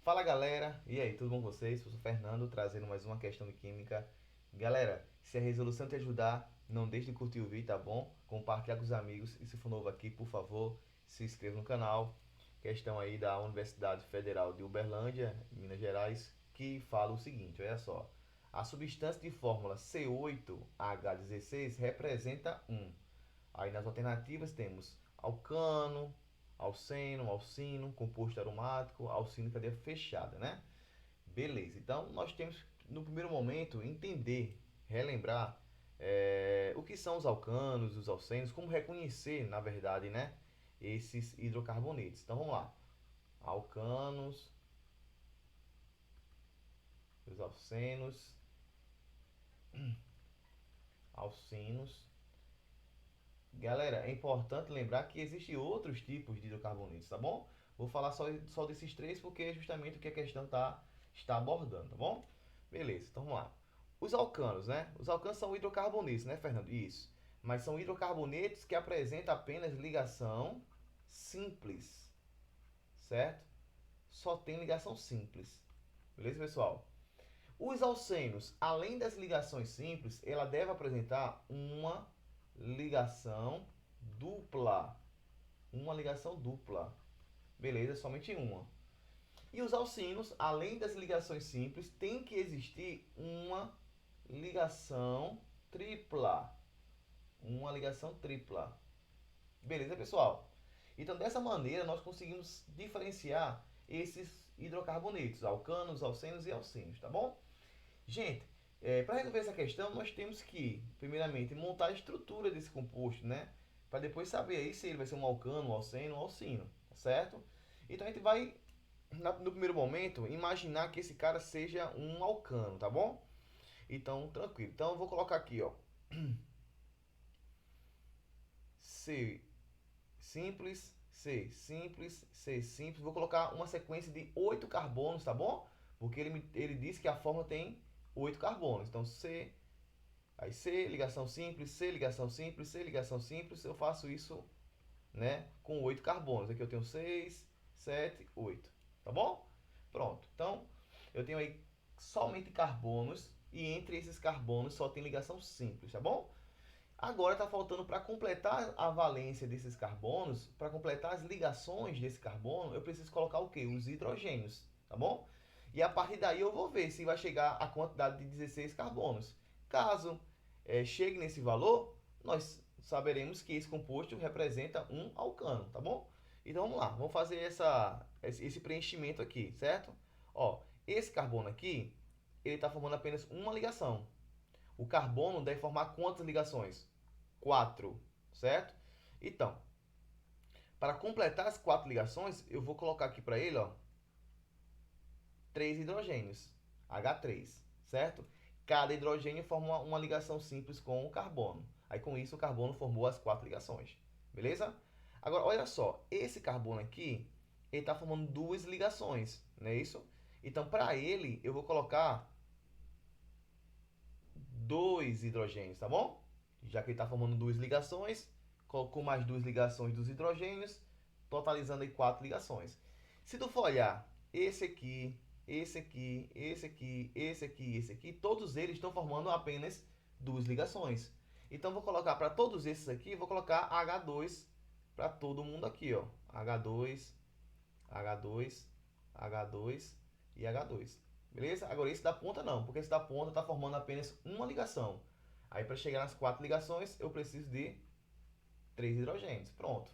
Fala galera, e aí, tudo bom com vocês? Eu sou o Fernando, trazendo mais uma questão de química. Galera, se a resolução te ajudar, não deixe de curtir o vídeo, tá bom? Compartilhar com os amigos e se for novo aqui, por favor, se inscreva no canal. Questão aí da Universidade Federal de Uberlândia, Minas Gerais, que fala o seguinte, olha só. A substância de fórmula C8H16 representa um. Aí nas alternativas temos alcano, alceno, alcino, composto aromático, alcino cadeia fechada, né? Beleza, então nós temos no primeiro momento entender, relembrar o que são os alcanos, os alcenos, como reconhecer, na verdade, né, esses hidrocarbonetos. Então vamos lá, alcanos, os alcenos, alcinos. Galera, é importante lembrar que existem outros tipos de hidrocarbonetos, tá bom? Vou falar só desses três porque é justamente o que a questão está abordando, tá bom? Beleza, então vamos lá. Os alcanos, né? Os alcanos são hidrocarbonetos, né, Fernando? Isso. Mas são hidrocarbonetos que apresentam apenas ligação simples, certo? Só tem ligação simples. Beleza, pessoal? Os alcenos, além das ligações simples, ela deve apresentar uma ligação dupla. Uma ligação dupla. Beleza, somente uma. E os alcinos, além das ligações simples, tem que existir uma ligação tripla. Uma ligação tripla. Beleza, pessoal? Então, dessa maneira, nós conseguimos diferenciar esses hidrocarbonetos, alcanos, alcenos e alcinos, tá bom? Gente, para resolver essa questão, nós temos que, primeiramente, montar a estrutura desse composto, né? Para depois saber aí se ele vai ser um alcano, um alceno ou um alcino, tá certo? Então a gente vai, no primeiro momento, imaginar que esse cara seja um alcano, tá bom? Então, tranquilo. Então eu vou colocar aqui, ó, C simples, C simples, C simples. Vou colocar uma sequência de 8 carbonos, tá bom? Porque ele disse que a fórmula tem 8 carbonos. Então, C, aí C, ligação simples, C, ligação simples, C, ligação simples. Eu faço isso, né, com 8 carbonos. Aqui eu tenho 6, 7, 8. Tá bom? Pronto. Então, eu tenho aí somente carbonos e entre esses carbonos só tem ligação simples, tá bom? Agora está faltando para completar a valência desses carbonos, para completar as ligações desse carbono, eu preciso colocar o que? Os hidrogênios, tá bom? E a partir daí eu vou ver se vai chegar a quantidade de 16 carbonos. Caso chegue nesse valor, nós saberemos que esse composto representa um alcano, tá bom? Então vamos lá, vamos fazer esse preenchimento aqui, certo? Ó, esse carbono aqui, ele está formando apenas uma ligação. O carbono deve formar quantas ligações? 4, certo? Então, para completar as 4 ligações, eu vou colocar aqui para ele, ó, 3 hidrogênios, H3, certo? Cada hidrogênio forma uma ligação simples com o carbono. Aí com isso o carbono formou as 4 ligações, beleza? Agora olha só, esse carbono aqui, ele está formando duas ligações, não é isso? Então para ele eu vou colocar 2 hidrogênios, tá bom? Já que ele está formando duas ligações, colocou mais duas ligações dos hidrogênios, totalizando aí 4 ligações. Se tu for olhar esse aqui, esse aqui, esse aqui, esse aqui, esse aqui, todos eles estão formando apenas duas ligações. Então vou colocar para todos esses aqui, vou colocar H2 para todo mundo aqui, ó. H2, H2, H2 e H2. Beleza? Agora esse da ponta não, porque esse da ponta está formando apenas uma ligação. Aí para chegar nas 4 ligações eu preciso de 3 hidrogênios. Pronto.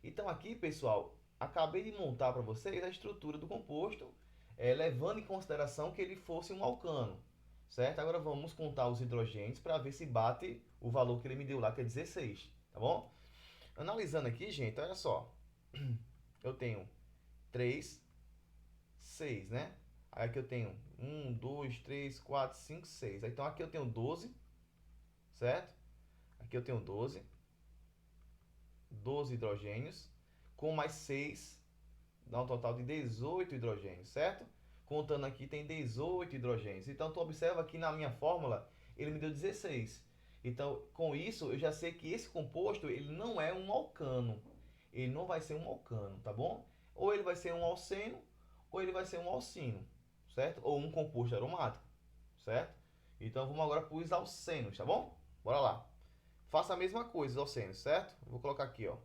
Então aqui, pessoal, acabei de montar para vocês a estrutura do composto, levando em consideração que ele fosse um alcano. Certo? Agora vamos contar os hidrogênios para ver se bate o valor que ele me deu lá, que é 16. Tá bom? Analisando aqui, gente, olha só. Eu tenho 3, 6, né? Aí aqui eu tenho 1, 2, 3, 4, 5, 6. Então aqui eu tenho 12, certo? Aqui eu tenho 12 hidrogênios, com mais 6, dá um total de 18 hidrogênios, certo? Contando aqui tem 18 hidrogênios. Então tu observa que na minha fórmula ele me deu 16. Então com isso eu já sei que esse composto ele não é um alcano. Ele não vai ser um alcano, tá bom? Ou ele vai ser um alceno ou ele vai ser um alcino, certo? Ou um composto aromático, certo? Então vamos agora para os alcenos, tá bom? Bora lá. Faça a mesma coisa, os alcenos, certo? Vou colocar aqui, ó,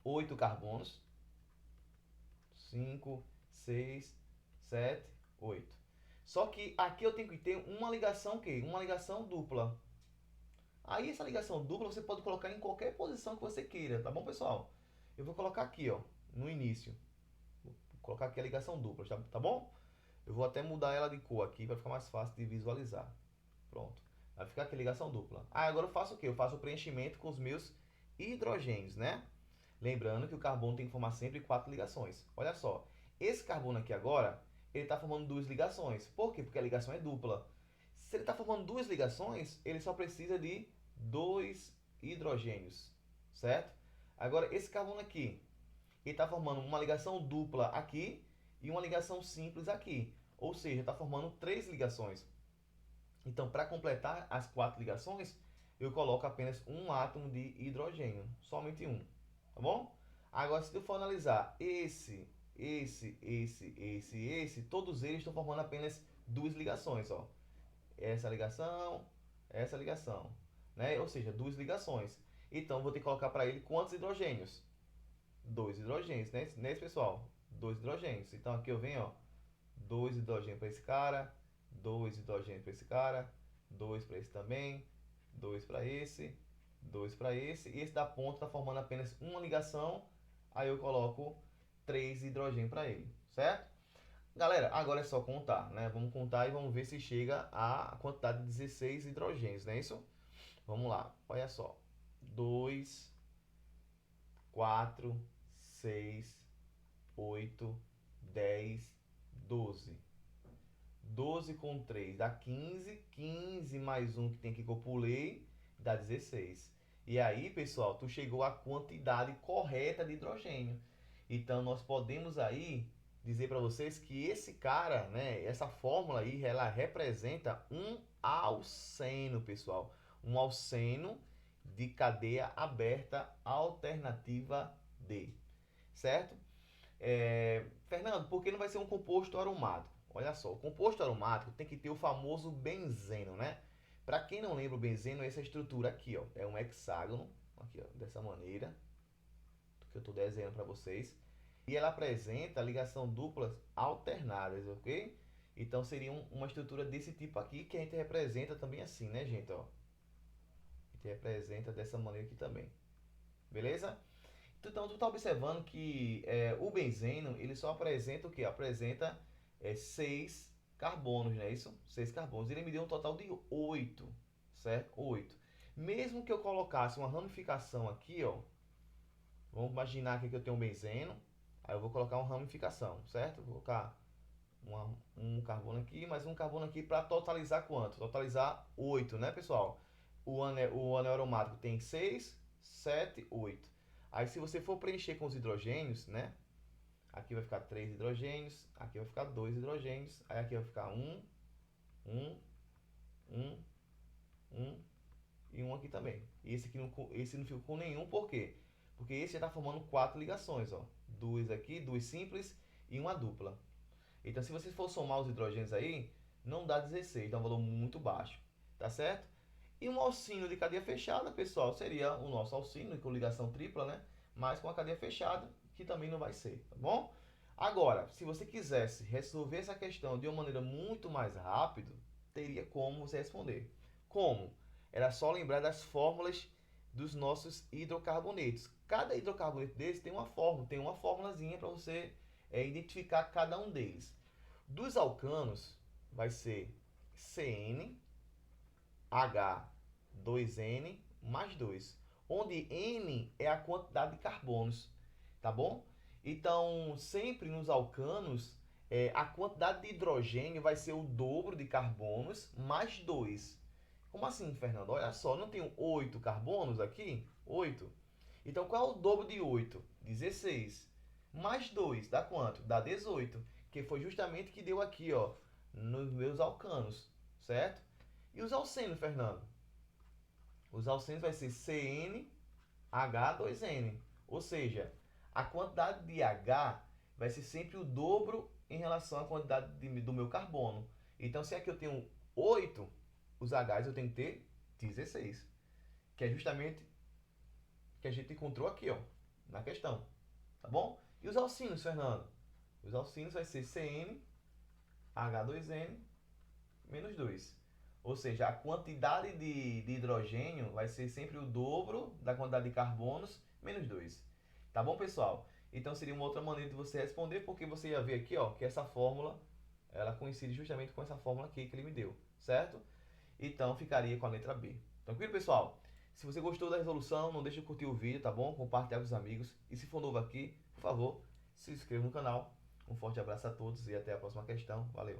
8 carbonos, 5, 6, 7, 8. Só que aqui eu tenho que ter uma ligação, o quê? Uma ligação dupla. Aí essa ligação dupla você pode colocar em qualquer posição que você queira, tá bom, pessoal? Eu vou colocar aqui, ó, no início. Vou colocar aqui a ligação dupla, tá bom? Eu vou até mudar ela de cor aqui para ficar mais fácil de visualizar. Pronto. Vai ficar aqui ligação dupla. Ah, agora eu faço o quê? Eu faço o preenchimento com os meus hidrogênios, né? Lembrando que o carbono tem que formar sempre 4 ligações. Olha só, esse carbono aqui agora, ele está formando 2 ligações. Por quê? Porque a ligação é dupla. Se ele está formando 2 ligações, ele só precisa de 2 hidrogênios, certo? Agora, esse carbono aqui, ele está formando uma ligação dupla aqui e uma ligação simples aqui. Ou seja, está formando 3 ligações. Então, para completar as 4 ligações, eu coloco apenas um átomo de hidrogênio, somente um, tá bom? Agora, se eu for analisar esse, todos eles estão formando apenas 2 ligações, ó. Essa ligação, né? Ou seja, 2 ligações. Então, vou ter que colocar para ele quantos hidrogênios? 2 hidrogênios, né? Nesse pessoal, 2 hidrogênios. Então, aqui eu venho, ó, 2 hidrogênios para esse cara, 2 hidrogênios para esse cara, 2 para esse também, 2 para esse, 2 para esse, e esse da ponta está formando apenas uma ligação, aí eu coloco 3 hidrogênios para ele, certo? Galera, agora é só contar, né? Vamos contar e vamos ver se chega a quantidade de 16 hidrogênios, não é isso? Vamos lá, olha só. 2, 4, 6, 8, 10, 12. 12 com 3 dá 15. 15 mais um que tem que eu pulei dá 16. E aí, pessoal, tu chegou à quantidade correta de hidrogênio. Então, nós podemos aí dizer para vocês que esse cara, né, essa fórmula aí, ela representa um alceno, pessoal. Um alceno de cadeia aberta alternativa D, certo? Fernando, por que não vai ser um composto aromático? Olha só, o composto aromático tem que ter o famoso benzeno, né? Para quem não lembra, o benzeno é essa estrutura aqui, ó. É um hexágono, aqui, ó, dessa maneira, que eu estou desenhando para vocês. E ela apresenta ligação duplas alternadas, ok? Então seria uma estrutura desse tipo aqui que a gente representa também assim, né, gente? Ó, a gente representa dessa maneira aqui também. Beleza? Então, tu está observando que o benzeno, ele só apresenta o quê? Apresenta 6 carbonos, não é isso? 6 carbonos. Ele me deu um total de 8, certo? 8. Mesmo que eu colocasse uma ramificação aqui, ó, vamos imaginar aqui que eu tenho um benzeno, aí eu vou colocar uma ramificação, certo? Vou colocar um carbono aqui, mais um carbono aqui para totalizar quanto? Totalizar 8, né, pessoal? O anel aromático tem 6, 7, 8. Aí se você for preencher com os hidrogênios, né? Aqui vai ficar 3 hidrogênios, aqui vai ficar 2 hidrogênios, aí aqui vai ficar 1, 1 e 1 aqui também. Esse não ficou com nenhum, por quê? Porque esse já está formando 4 ligações, ó. 2 aqui, 2 simples e uma dupla. Então se você for somar os hidrogênios aí, não dá 16, dá um valor muito baixo, tá certo? E um alcino de cadeia fechada, pessoal, seria o nosso alcino com ligação tripla, né? Mas com a cadeia fechada, que também não vai ser, tá bom? Agora, se você quisesse resolver essa questão de uma maneira muito mais rápida, teria como você responder. Como? Era só lembrar das fórmulas dos nossos hidrocarbonetos. Cada hidrocarboneto desse tem uma fórmula, tem uma formulazinha para você identificar cada um deles. Dos alcanos, vai ser CN, H2N mais 2, onde N é a quantidade de carbonos, tá bom? Então, sempre nos alcanos, a quantidade de hidrogênio vai ser o dobro de carbonos mais 2. Como assim, Fernando? Olha só, não tenho 8 carbonos aqui? 8. Então, qual é o dobro de 8? 16. Mais 2, dá quanto? Dá 18, que foi justamente o que deu aqui, ó, nos meus alcanos, certo? E os alcenos, Fernando? Os alcenos vai ser CnH2n. Ou seja, a quantidade de H vai ser sempre o dobro em relação à quantidade do meu carbono. Então, se aqui eu tenho 8, os Hs eu tenho que ter 16, que é justamente o que a gente encontrou aqui, ó, na questão. Tá bom? E os alcinos, Fernando? Os alcinos vai ser CN, H2N, menos 2. Ou seja, a quantidade de hidrogênio vai ser sempre o dobro da quantidade de carbonos, menos 2. Tá bom, pessoal? Então seria uma outra maneira de você responder, porque você ia ver aqui, ó, que essa fórmula, ela coincide justamente com essa fórmula aqui que ele me deu, certo? Então ficaria com a letra B. Tranquilo, pessoal? Se você gostou da resolução, não deixe de curtir o vídeo, tá bom? Compartilhar com os amigos. E se for novo aqui, por favor, se inscreva no canal. Um forte abraço a todos e até a próxima questão. Valeu!